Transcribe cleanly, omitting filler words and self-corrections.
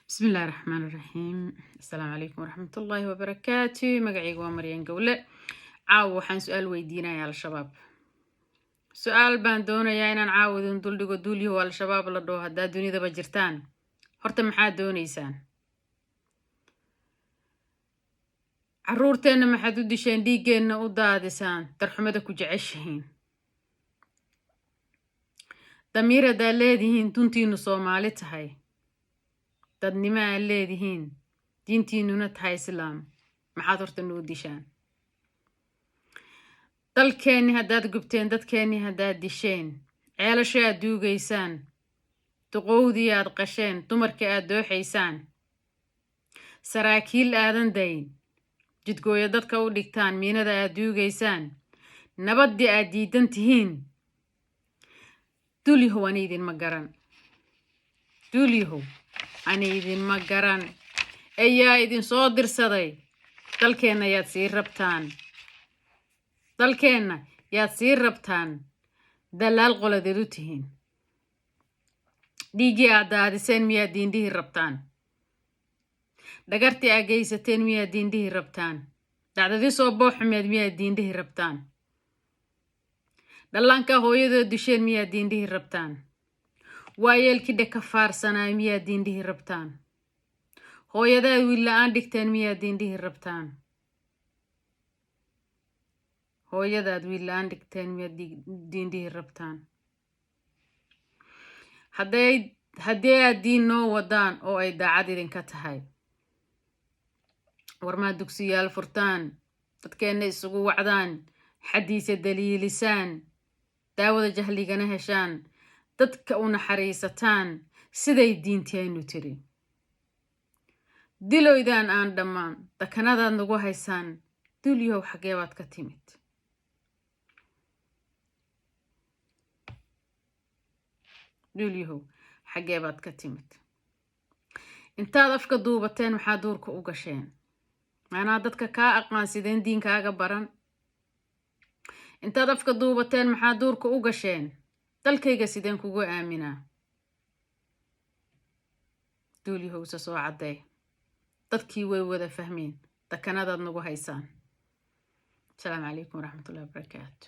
بسم الله الرحمن الرحيم. السلام عليكم ورحمة الله وبركاته. مقعيق ومريان قولة عاو حان سؤال ويدينا يا الشباب. سؤال باندونا يا إنان عاودون دولدقو دولي هو الشباب لدو هدا دوني دا بجرتان هورتا محاد دونيسان عرورتين محادو ديشان ديقين ودادسان ترحمدا كجعشهين دميرا دا ليدهين دونتينو صومالي تهي dadnimo aad leedihiin diintiinuna tahay islaam maxaad horta noo dishaan dalkeenni haddaad gubteen dadkeenni haddaad disheen ceelasho aad duugaysaan duqowdii aad qasheen dumarkii aad dooxaysaan saraakiil aadan dayn jidgooyo dadka u dhigtaan miinada aad duugaysaan nabaddii aad diidan tihiin duulyahow ani idinma garan duulyahow ani idinma garan ayaa idin soo dirsaday dalkeenna yaad sii rabtaan dalaal qoladeed u tihiin dhiiggii aad daadiseen miyaad diindhihi rabtaan dhagartii aad geysateen miyaad diindhihi rabtaan dacdadii soo booxumeed miyaad diindhihi rabtaan dhallaankaa hooyadood disheen miyaad diindhihi rabtaan waayeelkii dhaka faarsanaa miyaad diindhihi rabtaan hooyadaad wiil la-aan dhigteen miyaad diindhihi rabtaan hooyadaad wiil la-aan dhigteen miyaad diindhihi rabtaan haddii aad diin noo wadaan oo ay daacad idinka tahay warmaad dugsiyaal furtaan dadkeenna isugu wacdaan xadiisa daliilisaan daawada jahligana heshaan dadka u naxariisataan siday diinteennu tiri diloydaan aan dhammaan dakanadaad nagu haysaan duulyahow xaggee baad ka timid duulyahow xaggee baad ka timid intaad afka duubateen maxaa duurka u gasheen maanaa dadka kaa aqaansideen diinkaaga baran intaad afka duubateen maxaa duurka u gasheen dalkayga sideen kugu aaminaa duulyahowsa soo cadday dadkii way wada fahmeen dakanadaad nagu haysaan asalaamu calaykum waraxmatullahi wabarakaatu